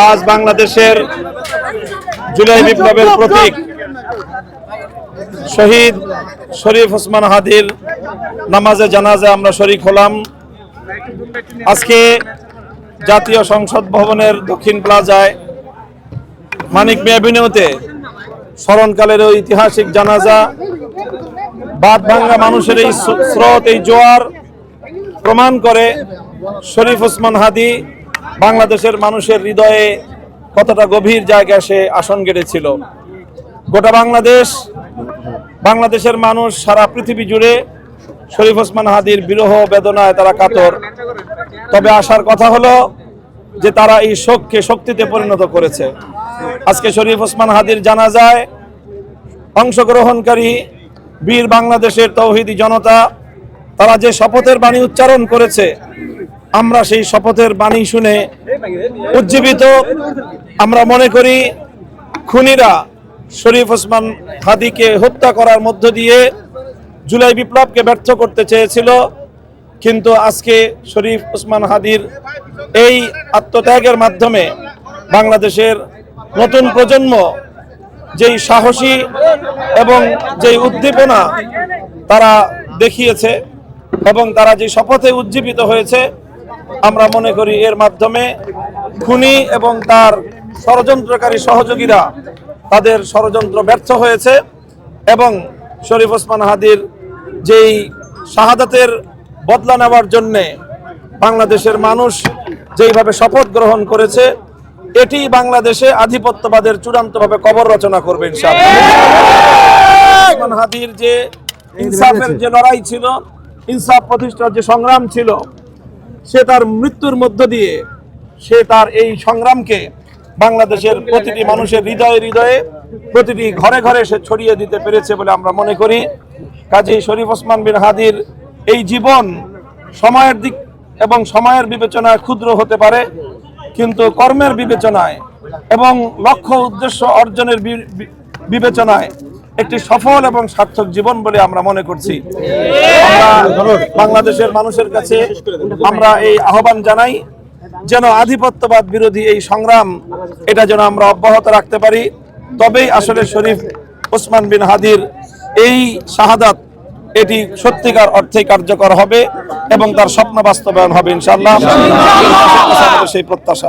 আজ বাংলাদেশের জুলাই বিপ্লবের প্রতীক শহীদ শরীফ ওসমান হাদির নামাজে জানাজা আমরা শরীক হলাম। আজকে জাতীয় সংসদ ভবনের দক্ষিণ প্লাজায় মানিক মিয়া এভিনিউতে স্মরণকালের ঐতিহাসিক জানাজা, বাদ ভাঙ্গা মানুষের এই স্রোত, এই জোয়ার প্রমাণ করে শরীফ ওসমান হাদি বাংলাদেশের মানুষের হৃদয়ে কতটা গভীর জায়গায় সে আসন গেড়েছিল। গোটা বাংলাদেশের মানুষ সারা পৃথিবী জুড়ে শরীফ ওসমান হাদির বিরহ বেদনায় তারা কাতর। তবে আসার কথা হলো যে তারা এই শোককে শক্তিতে পরিণত করেছে। আজকে শরীফ ওসমান হাদির জানাজায় অংশগ্রহণকারী বীর বাংলাদেশের তৌহিদি জনতা, তারা যে শপথের বাণী উচ্চারণ করেছে, আমরা সেই শপথের বাণী শুনে উজ্জীবিত। আমরা মনে করি খুনিরা শরীফ ওসমান হাদিকে হত্যা করার মধ্য দিয়ে জুলাই বিপ্লবকে ব্যর্থ করতে চেয়েছিল, কিন্তু আজকে শরীফ ওসমান হাদির এই আত্মত্যাগের মাধ্যমে বাংলাদেশের নতুন প্রজন্ম যেই সাহসী এবং যেই উদ্দীপনা তারা দেখিয়েছে এবং তারা যে শপথে উজ্জীবিত হয়েছে, আমরা মনে করি এর মাধ্যমে খুনি এবং তার ষড়যন্ত্রকারী সহযোগীরা তাদের ষড়যন্ত্র ব্যর্থ হয়েছে এবং শরীফ ওসমান হাদির যেই শাহাদাতের বদলা নেওয়ার জন্যে বাংলাদেশের মানুষ যেইভাবে শপথ গ্রহণ করেছে, এটি বাংলাদেশে আধিপত্যবাদের চূড়ান্তভাবে কবর রচনা করবে ইনশাআল্লাহ। ওসমান হাদির যে ইনসাফের যে লড়াই ছিল, ইনসাফ প্রতিষ্ঠার যে সংগ্রাম ছিল, সে তার মৃত্যুর মধ্য দিয়ে সে তার এই সংগ্রামকে বাংলাদেশের প্রতিটি মানুষের হৃদয়ে হৃদয়ে, প্রতিটি ঘরে ঘরে সে ছড়িয়ে দিতে পেরেছে বলে আমরা মনে করি। কাজী শরীফ ওসমান বিন হাদির এই জীবন সময়ের দিক এবং সময়ের বিবেচনায় ক্ষুদ্র হতে পারে, কিন্তু কর্মের বিবেচনায় এবং লক্ষ্য উদ্দেশ্য অর্জনের বিবেচনায় একটি সফল এবং সার্থক জীবন বলে আমরা মনে করছি। আমরা বাংলাদেশের মানুষের কাছে আমরা এই আহ্বান জানাই যেন আধিপত্যবাদ বিরোধী এই সংগ্রাম এটা যেন আমরা অব্যাহত রাখতে পারি। তবেই আসলে শরীফ ওসমান বিন হাদির এই শাহাদাত এটি সত্যিকার অর্থে কার্যকর হবে এবং তার স্বপ্ন বাস্তবায়ন হবে ইনশাআল্লাহ। সেই প্রত্যাশা।